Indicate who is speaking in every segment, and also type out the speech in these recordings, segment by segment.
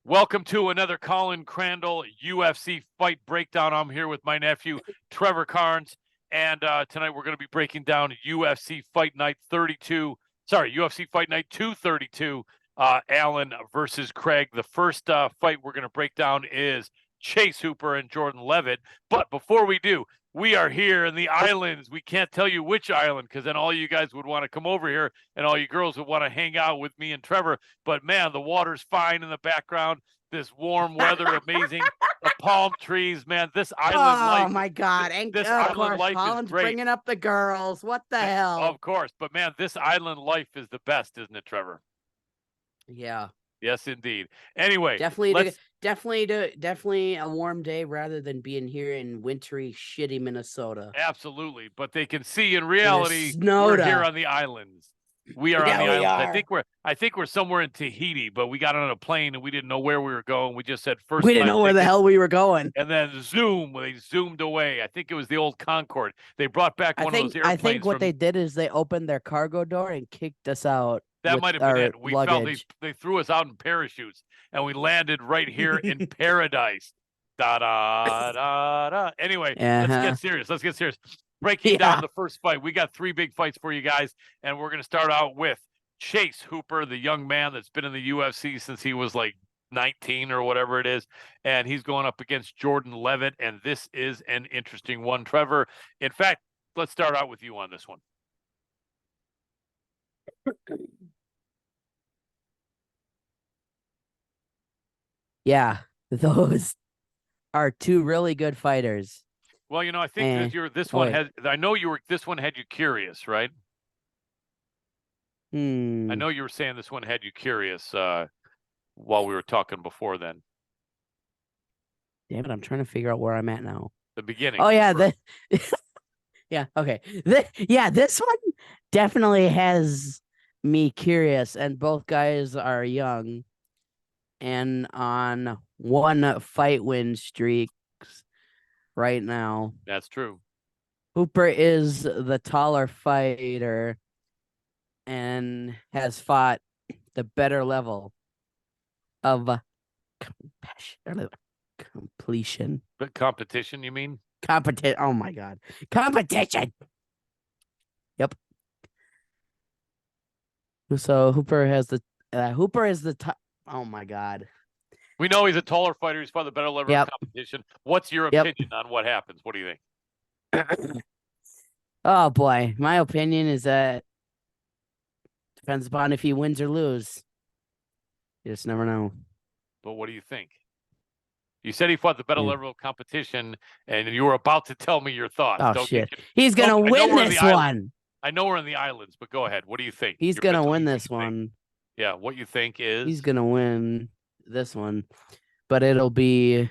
Speaker 1: Welcome to another Colin Crandall UFC fight breakdown. I'm here with my nephew, Trevor Carnes, and tonight we're going to be breaking down UFC Fight Night 32. Sorry, UFC Fight Night 232, Allen versus Craig. The first fight we're going to break down is Chase Hooper and Jordan Levitt. But before we do, we are here in the islands. We can't tell you which island because then all you guys would want to come over here and all you girls would want to hang out with me and Trevor. But man, the water's fine in the background. This warm weather, amazing. The palm trees, man. This island life.
Speaker 2: Oh my God! And
Speaker 1: this
Speaker 2: of
Speaker 1: island
Speaker 2: course,
Speaker 1: life
Speaker 2: Colin's
Speaker 1: is great.
Speaker 2: bringing up the girls. What the hell?
Speaker 1: Of course, but man, this island life is the best, isn't it, Trevor?
Speaker 2: Yeah.
Speaker 1: Yes, indeed. Anyway,
Speaker 2: definitely a warm day rather than being here in wintry, shitty Minnesota.
Speaker 1: Absolutely, but they can see in reality
Speaker 2: we're
Speaker 1: here on the islands. We are on the islands.
Speaker 2: Are.
Speaker 1: I think we're somewhere in Tahiti, but we got on a plane and we didn't know where we were going. We just said first.
Speaker 2: We didn't know where the hell we were going.
Speaker 1: And then they zoomed away. I think it was the old Concorde. They brought back one of those airplanes.
Speaker 2: I think what they did is they opened their cargo door and kicked us out.
Speaker 1: That might have been it. We
Speaker 2: luggage.
Speaker 1: felt they threw us out in parachutes and we landed right here in paradise. Da da da da. Anyway, Let's get serious. Breaking down the first fight. We got three big fights for you guys, and we're going to start out with Chase Hooper, the young man that's been in the UFC since he was like 19 or whatever it is, and he's going up against Jordan Levitt, and this is an interesting one, Trevor. In fact, let's start out with you on this one.
Speaker 2: Yeah, those are two really good fighters.
Speaker 1: Well, I think this one had you curious, right? I know you were saying this one had you curious while we were talking before then.
Speaker 2: Damn it, I'm trying to figure out where I'm at now.
Speaker 1: The beginning.
Speaker 2: Oh, yeah. Yeah, okay. This one definitely has me curious, and both guys are young and on one fight win streak right now.
Speaker 1: That's true.
Speaker 2: Hooper is the taller fighter and has fought the better level of completion.
Speaker 1: But competition, you mean?
Speaker 2: Oh my God. Competition. Yep. So Hooper is the top. Oh my God.
Speaker 1: We know he's a taller fighter. He's fought the better level of competition. What's your opinion on what happens? What do you think?
Speaker 2: Oh boy. My opinion is that depends upon if he wins or loses. You just never know.
Speaker 1: But what do you think? You said he fought the better level of competition, and you were about to tell me your thoughts.
Speaker 2: Oh, shit. He's going to win this one.
Speaker 1: I know we're in the islands, but go ahead. What do you think?
Speaker 2: He's going to win this one.
Speaker 1: Yeah, what you think is?
Speaker 2: He's going to win this one, but it'll be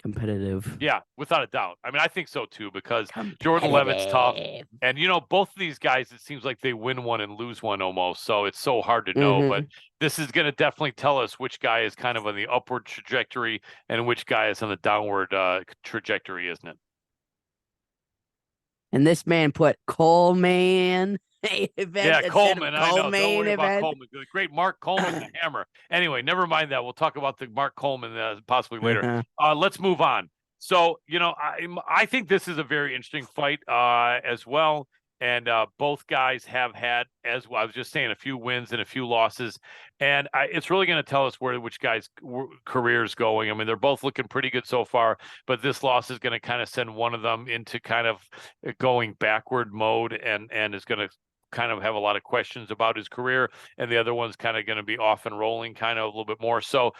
Speaker 2: competitive.
Speaker 1: Yeah, without a doubt. I mean, I think so too, because Jordan Levitt's tough. And, both of these guys, it seems like they win one and lose one almost. So it's so hard to know. But this is going to definitely tell us which guy is kind of on the upward trajectory and which guy is on the downward trajectory, isn't it?
Speaker 2: And this man put Coleman event.
Speaker 1: Yeah, Coleman. I know. Don't worry about Coleman. The great Mark Coleman, the Hammer. Anyway, never mind that. We'll talk about the Mark Coleman possibly later. Let's move on. So, I think this is a very interesting fight as well. And both guys have had, as I was just saying, a few wins and a few losses. And it's really going to tell us which guys' career is going. I mean, they're both looking pretty good so far, but this loss is going to kind of send one of them into kind of going backward mode and is going to kind of have a lot of questions about his career. And the other one's kind of going to be off and rolling kind of a little bit more. So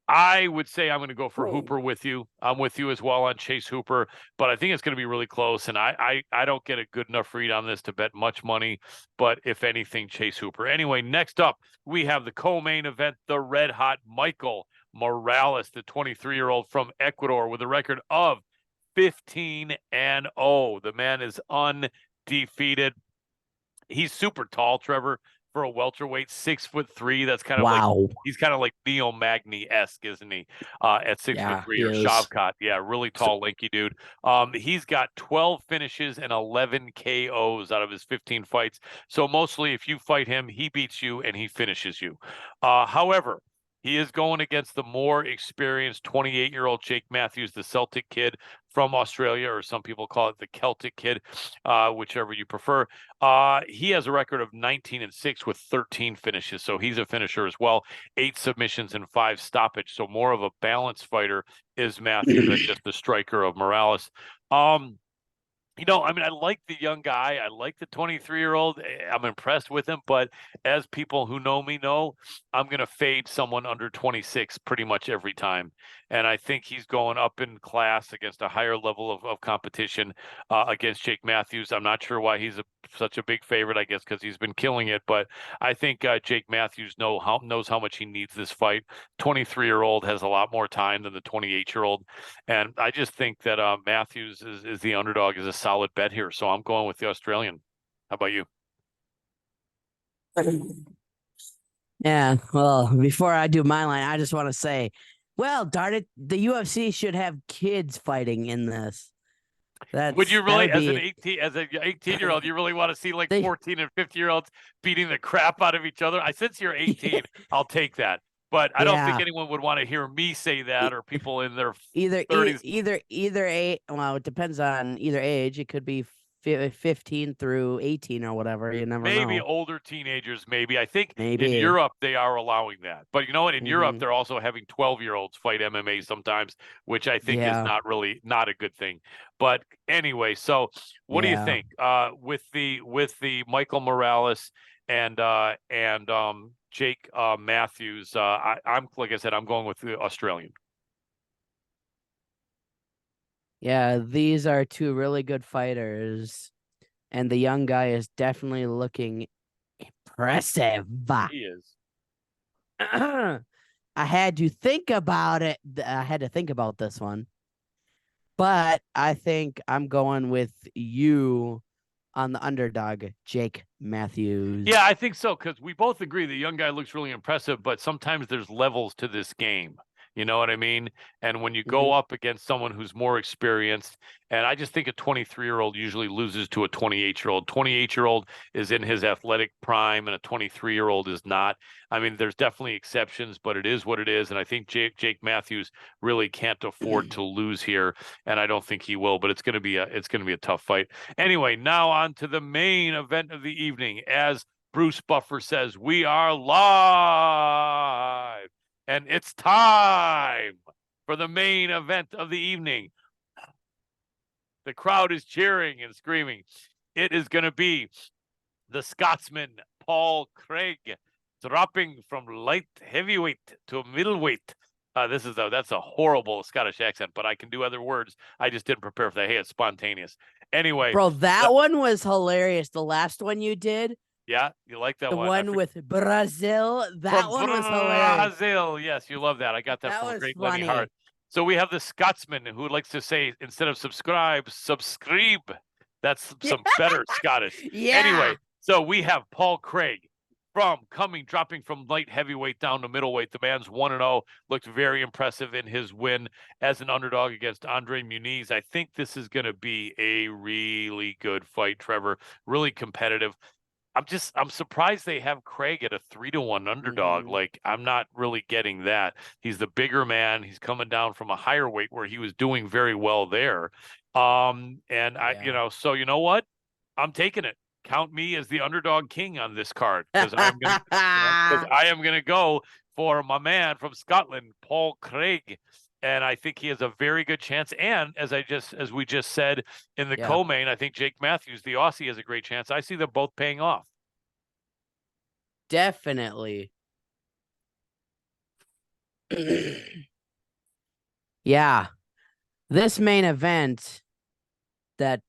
Speaker 1: I would say I'm going to go for Hooper with you. I'm with you as well on Chase Hooper, but I think it's going to be really close. And I don't get a good enough read on this to bet much money, but if anything, Chase Hooper. Anyway, next up, we have the co-main event, the red hot Michael Morales, the 23-year-old from Ecuador with a record of 15-0. The man is undefeated. He's super tall, Trevor. For a welterweight, 6'3". That's kind of like he's kind of like Neo Magny-esque, isn't he? At 6'3" or Shavkat. Yeah, really tall, lanky dude. He's got 12 finishes and 11 KOs out of his 15 fights. So mostly if you fight him, he beats you and he finishes you. However, He is going against the more experienced 28-year-old Jake Matthews, the Celtic kid from Australia, or some people call it the Celtic kid, whichever you prefer. He has a record of 19-6 with 13 finishes, so he's a finisher as well. 8 submissions and 5 stoppage, so more of a balanced fighter is Matthews than just the striker of Morales. I mean, I like the young guy. I like the 23-year-old. I'm impressed with him. But as people who know me know, I'm going to fade someone under 26 pretty much every time. And I think he's going up in class against a higher level of competition against Jake Matthews. I'm not sure why he's such a big favorite, I guess, because he's been killing it. But I think Jake Matthews knows how much he needs this fight. 23-year-old has a lot more time than the 28-year-old. And I just think that Matthews is the underdog, is a solid bet here. So I'm going with the Australian. How about you?
Speaker 2: Yeah, well, before I do my line, I just want to say, well, darn it, the UFC should have kids fighting in this.
Speaker 1: Would you really,
Speaker 2: as
Speaker 1: an 18-year-old, you really want to see like 14 and 50-year-olds beating the crap out of each other? Since you're 18, I'll take that. But I don't think anyone would want to hear me say that, or people in their 30s.
Speaker 2: Either age. Well, it depends on either age. It could be 15 through 18 or whatever. You never know.
Speaker 1: Maybe older teenagers, maybe. I think in Europe they are allowing that. But you know what? In Europe, they're also having 12-year-olds fight MMA sometimes, which I think is not a good thing. But anyway, so what do you think? With the Michael Morales and Jake Matthews, I'm like I said, I'm going with the Australian.
Speaker 2: Yeah, these are two really good fighters, and the young guy is definitely looking impressive.
Speaker 1: He is.
Speaker 2: I had to think about it. I had to think about this one, but I think I'm going with you on the underdog, Jake Matthews.
Speaker 1: Yeah, I think so, because we both agree the young guy looks really impressive, but sometimes there's levels to this game. You know what I mean? And when you go up against someone who's more experienced, and I just think a 23-year-old usually loses to a 28-year-old. 28-year-old is in his athletic prime, and a 23-year-old is not. I mean, there's definitely exceptions, but it is what it is. And I think Jake Matthews really can't afford to lose here, and I don't think he will. But it's going to be a tough fight. Anyway, now on to the main event of the evening. As Bruce Buffer says, we are live. And it's time for the main event of the evening. The crowd is cheering and screaming. It is going to be the Scotsman, Paul Craig, dropping from light heavyweight to middleweight. That's a horrible Scottish accent, but I can do other words. I just didn't prepare for that. Hey, it's spontaneous. Anyway.
Speaker 2: Bro, that one was hilarious. The last one you did.
Speaker 1: Yeah, you like that one.
Speaker 2: The one with Brazil. That one was hilarious.
Speaker 1: Brazil. Yes, you love that. I got that from a great Lenny Hart. So we have the Scotsman who likes to say, instead of subscribe. That's some better Scottish.
Speaker 2: Yeah.
Speaker 1: Anyway, so we have Paul Craig dropping from light heavyweight down to middleweight. The man's 1-0, looked very impressive in his win as an underdog against Andre Muniz. I think this is going to be a really good fight, Trevor. Really competitive. I'm surprised they have Craig at a 3-1 underdog. Like, I'm not really getting that. He's the bigger man. He's coming down from a higher weight where he was doing very well there. So you know what? I'm taking it. Count me as the underdog king on this card, because I am gonna go for my man from Scotland, Paul Craig. And I think he has a very good chance. And as we just said in the co-main, I think Jake Matthews, the Aussie, has a great chance. I see them both paying off.
Speaker 2: Definitely. Yeah. This main event that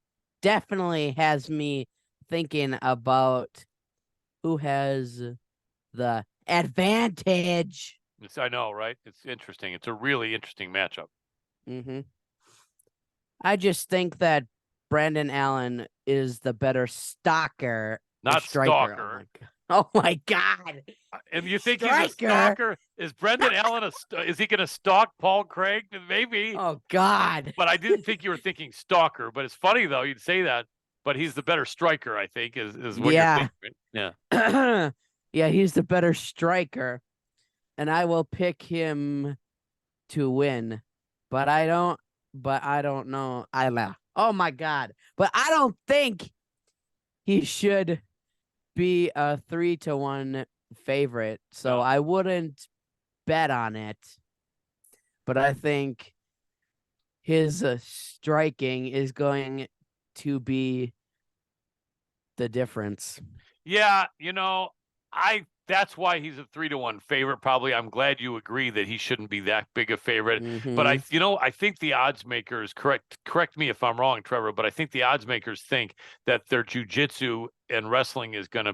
Speaker 2: definitely has me thinking about who has the advantage.
Speaker 1: I know, right? It's interesting. It's a really interesting matchup.
Speaker 2: I just think that Brandon Allen is the better stalker,
Speaker 1: not
Speaker 2: striker. Oh my God!
Speaker 1: And you think he's a stalker? Is Brendan Allen is he going to stalk Paul Craig? Maybe.
Speaker 2: Oh God!
Speaker 1: But I didn't think you were thinking stalker. But it's funny though you'd say that. But he's the better striker, I think, is what you're thinking. Yeah.
Speaker 2: Yeah, he's the better striker. and I will pick him to win, but I don't. But I don't know. I laugh. Oh my god! But I don't think he should be a 3-1 favorite. So
Speaker 1: No.
Speaker 2: I wouldn't bet on it. But I think his striking is going to be the difference.
Speaker 1: Yeah, I that's why he's a 3-1 favorite. Probably. I'm glad you agree that he shouldn't be that big a favorite. But
Speaker 2: Mm-hmm.
Speaker 1: I think the odds makers correct me if I'm wrong, Trevor, but I think the odds makers think that their jujitsu and wrestling is going to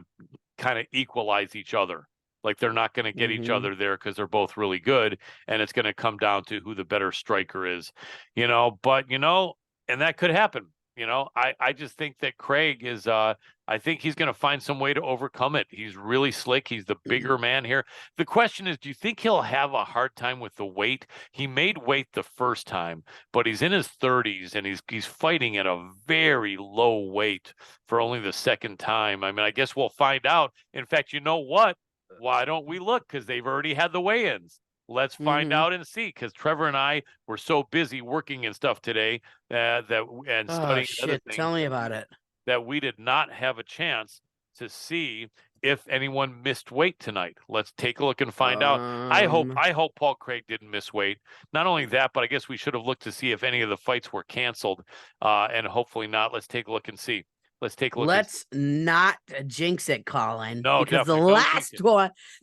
Speaker 1: kind of equalize each other. Like they're not going to get each
Speaker 2: Mm-hmm.
Speaker 1: other there because they're both really good, and it's going to come down to who the better striker is. But and that could happen. I just think that Craig is I think he's going to find some way to overcome it. He's really slick. He's the bigger man here. The question is, do you think he'll have a hard time with the weight? He made weight the first time, but he's in his 30s and he's fighting at a very low weight for only the second time. I mean, I guess we'll find out. In fact, you know what? Why don't we look? Because they've already had the weigh-ins. Let's find
Speaker 2: Mm-hmm.
Speaker 1: out and see. Because Trevor and I were so busy working and stuff today and
Speaker 2: Oh
Speaker 1: studying other
Speaker 2: shit!
Speaker 1: things
Speaker 2: Tell me about it.
Speaker 1: that we did not have a chance to see if anyone missed weight tonight. Let's take a look and find out. I hope
Speaker 2: Um,
Speaker 1: I hope Paul Craig didn't miss weight. Not only that, but I guess we should have looked to see if any of the fights were canceled, and hopefully not. Let's take a look and see. Let's take a look and see.
Speaker 2: let's not jinx it, Colin,
Speaker 1: No,
Speaker 2: because
Speaker 1: definitely don't jinx it.
Speaker 2: the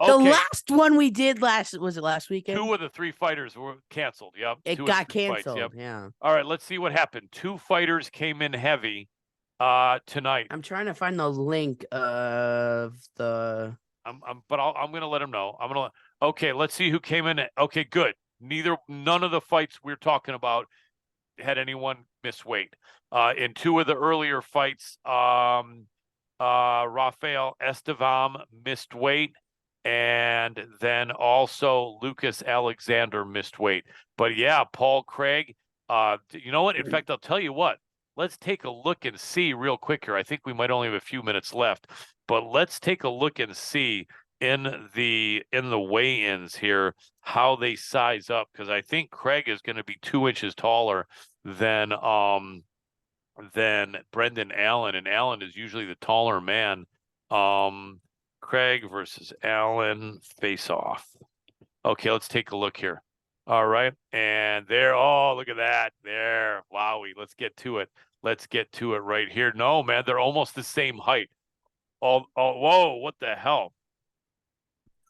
Speaker 1: Okay,
Speaker 2: last one we did was it last weekend?
Speaker 1: two of the three fighters were canceled. Yep,
Speaker 2: It
Speaker 1: two of the
Speaker 2: got
Speaker 1: three fights. Yep.
Speaker 2: canceled. Yeah.
Speaker 1: All right, let's see what happened. Two fighters came in heavy tonight.
Speaker 2: I'm trying to find the link of the.
Speaker 1: I'm gonna let him know. Okay, let's see who came in. Okay, good. None of the fights we're talking about had anyone miss weight. In two of the earlier fights, Rafael Estevam missed weight, and then also Lucas Alexander missed weight. But yeah, Paul Craig. You know what? In fact, I'll tell you what. Let's take a look and see real quick here. I think we might only have a few minutes left, but let's take a look and see in the weigh-ins here how they size up, because I think Craig is going to be 2 inches taller than Brendan Allen, and Allen is usually the taller man. Craig versus Allen face off. Okay, let's take a look here. All right, and there. Oh, look at that. There, wowie. Let's get to it. Let's get to it right here. No, man, they're almost the same height. Whoa, what the hell?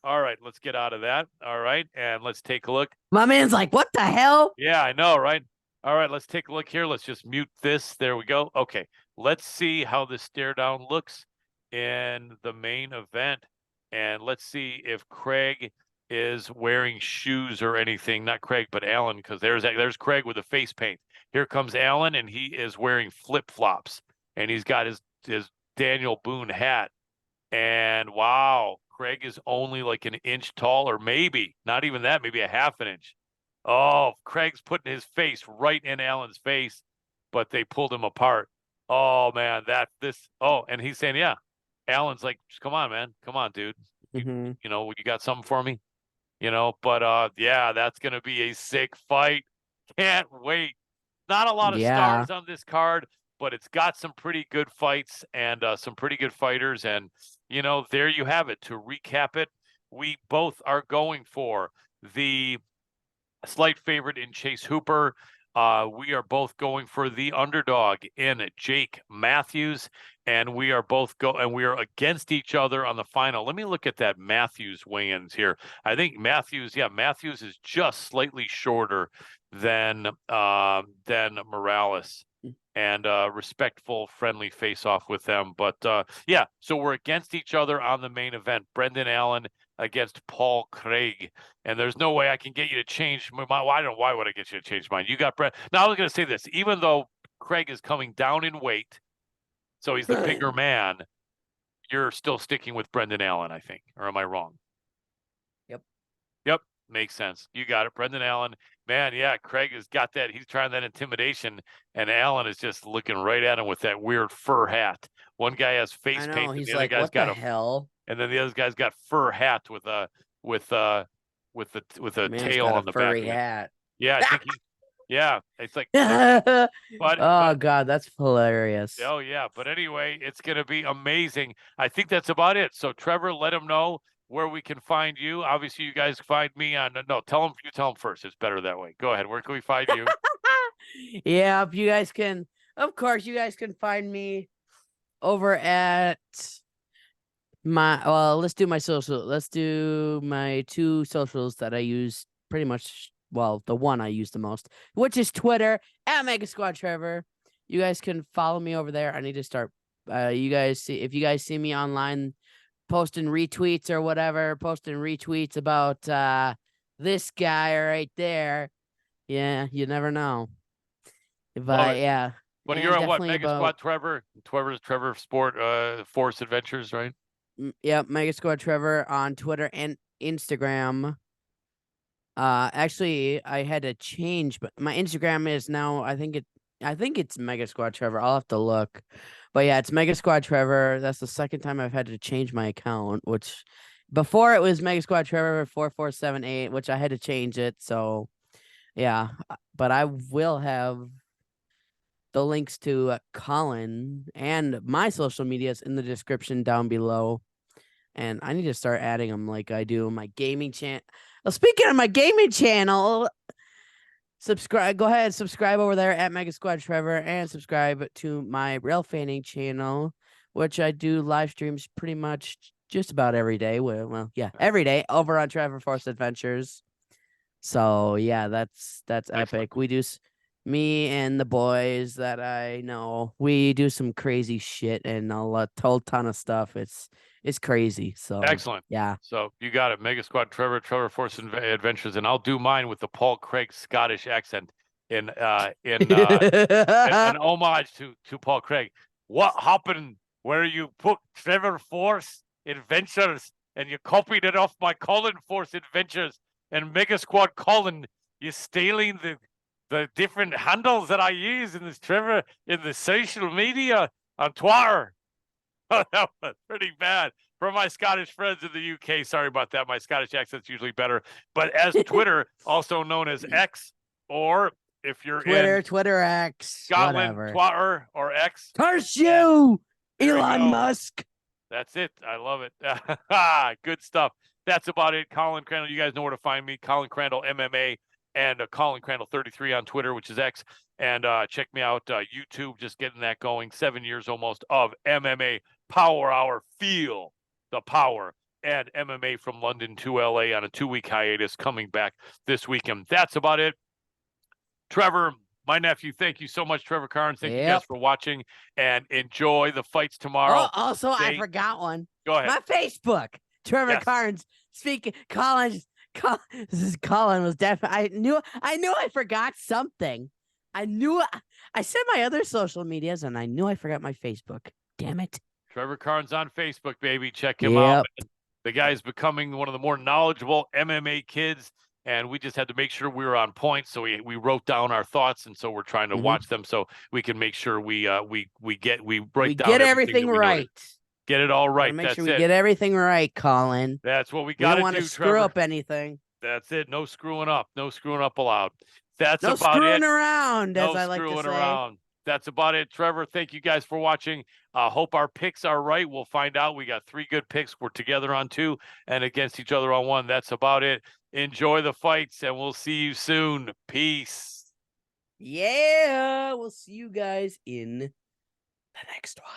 Speaker 1: All right, let's get out of that. All right, and let's take a look.
Speaker 2: My man's like, what the hell?
Speaker 1: Yeah, I know, right? All right, let's take a look here. Let's just mute this. There we go. Okay, let's see how the stare down looks in the main event. And let's see if Craig is wearing shoes or anything. Not Craig, but Allen, because there's Craig with the face paint. Here comes Allen, and he is wearing flip-flops. And he's got his Daniel Boone hat. And wow, Craig is only like an inch tall, or maybe not even that, maybe a half an inch. Oh, Craig's putting his face right in Allen's face, but they pulled him apart. Oh man, and he's saying, yeah. Allen's like, come on, man. Come on, dude.
Speaker 2: Mm-hmm.
Speaker 1: You got something for me? But yeah, that's gonna be a sick fight. Can't wait. Not a lot of
Speaker 2: Yeah.
Speaker 1: stars on this card, but it's got some pretty good fights and some pretty good fighters. And there you have it. To recap it, we both are going for the slight favorite in Chase Hooper. We are both going for the underdog in Jake Matthews, and we are against each other on the final. Let me look at that Matthews weigh-ins here. I think Matthews is just slightly shorter than Morales, and respectful, friendly face-off with them. But yeah, so we're against each other on the main event. Brendan Allen against Paul Craig. And there's no way I can get you to change my mind. I don't know. Why would I get you to change mine? You got Brett. Now, I was going to say this. Even though Craig is coming down in weight, so he's the bigger man, you're still sticking with Brendan Allen, I think. Or am I wrong?
Speaker 2: Yep.
Speaker 1: Yep. Makes sense. You got it. Brendan Allen. Man, yeah, Craig has got that. He's trying that intimidation, and Allen is just looking right at him with that weird fur hat. One guy has face
Speaker 2: I know.
Speaker 1: paint, and
Speaker 2: He's
Speaker 1: the other
Speaker 2: like,
Speaker 1: guy's
Speaker 2: what the
Speaker 1: got
Speaker 2: hell?
Speaker 1: and then the other guy's got fur hat with with a
Speaker 2: Man's
Speaker 1: tail
Speaker 2: got a
Speaker 1: on the back
Speaker 2: furry
Speaker 1: of it.
Speaker 2: hat.
Speaker 1: Yeah, I think yeah, it's like
Speaker 2: Oh
Speaker 1: but
Speaker 2: God, that's hilarious.
Speaker 1: oh yeah, but anyway, it's gonna be amazing. I think that's about it. So Trevor, let them know where we can find you. Obviously, you guys find me on no. Tell them first. It's better that way. Go ahead. Where can we find you?
Speaker 2: Yeah, if you guys can, of course, you guys can find me over at let's do my social. Let's do my two socials that I use pretty much. Well, the one I use the most, which is Twitter at Mega Squad Trevor. You guys can follow me over there. I need to start. You guys see if you guys see me online posting retweets or whatever, posting retweets about this guy right there. Yeah, you never know. But yeah.
Speaker 1: But
Speaker 2: And
Speaker 1: you're on what?
Speaker 2: definitely
Speaker 1: Mega
Speaker 2: about
Speaker 1: Squad Trevor Sport Force Adventures, right?
Speaker 2: Yep, Mega Squad Trevor on Twitter and Instagram. Actually, I had to change, but my Instagram is now. I think it's Mega Squad Trevor. I'll have to look, but yeah, it's Mega Squad Trevor. That's the second time I've had to change my account. Which before it was Mega Squad Trevor 4478, which I had to change it. So yeah, but I will have the links to Colin and my social medias in the description down below. And I need to start adding them like I do my gaming channel. Well, speaking of my gaming channel, subscribe. Go ahead, subscribe over there at Mega Squad Trevor, and subscribe to my Rail Fanning channel, which I do live streams pretty much just about every day. Well, yeah, every day over on Trevor Force Adventures. So yeah, that's
Speaker 1: Excellent.
Speaker 2: epic. We do me and the boys that I know. We do some crazy shit and a whole ton of stuff. It's crazy. So
Speaker 1: Excellent.
Speaker 2: yeah.
Speaker 1: So you got it. Mega Squad Trevor Force Adventures, and I'll do mine with the Paul Craig Scottish accent in an homage to Paul Craig. What happened where you put Trevor Force Adventures and you copied it off my Colin Force Adventures and Mega Squad Colin? You stealing the different handles that I use in this Trevor in the social media on Twitter. That was pretty bad for my Scottish friends in the UK. Sorry about that. My Scottish accent's usually better. But as Twitter, also known as X, or if you're
Speaker 2: Twitter,
Speaker 1: in
Speaker 2: Twitter X,
Speaker 1: Scotland,
Speaker 2: whatever.
Speaker 1: Twitter or X.
Speaker 2: Curse you, Elon Musk.
Speaker 1: That's it. I love it. Good stuff. That's about it. Colin Crandall, you guys know where to find me. Colin Crandall MMA and Colin Crandall 33 on Twitter, which is X. And check me out, YouTube, just getting that going. 7 years almost of MMA Power Hour. Feel the power. And MMA from London to LA on a 2-week hiatus, coming back this weekend. That's about it. Trevor, my nephew, thank you so much, Trevor Carnes. Thank you guys for watching, and enjoy the fights tomorrow.
Speaker 2: Oh, also, I forgot one.
Speaker 1: Go ahead.
Speaker 2: My Facebook, Trevor Carnes. Speaking, Colin was definitely. I knew I forgot something. I said my other social medias, and I knew I forgot my Facebook. Damn it.
Speaker 1: Trevor Carnes on Facebook, baby. Check him out. The guy's becoming one of the more knowledgeable MMA kids, and we just had to make sure we were on point. So we wrote down our thoughts, and so we're trying to watch them so we can make sure we get
Speaker 2: everything right.
Speaker 1: Get it all right.
Speaker 2: Make sure we get everything right, Colin.
Speaker 1: That's what we got to do.
Speaker 2: Want to screw up anything.
Speaker 1: That's it. No screwing up. No screwing up allowed. That's
Speaker 2: no
Speaker 1: about
Speaker 2: screwing
Speaker 1: it.
Speaker 2: Around,
Speaker 1: no
Speaker 2: as I like to say.
Speaker 1: Around. That's about it, Trevor. Thank you guys for watching. Hope our picks are right. We'll find out. We got 3 good picks. We're together on 2 and against each other on 1. That's about it. Enjoy the fights, and we'll see you soon. Peace.
Speaker 2: Yeah, we'll see you guys in the next one.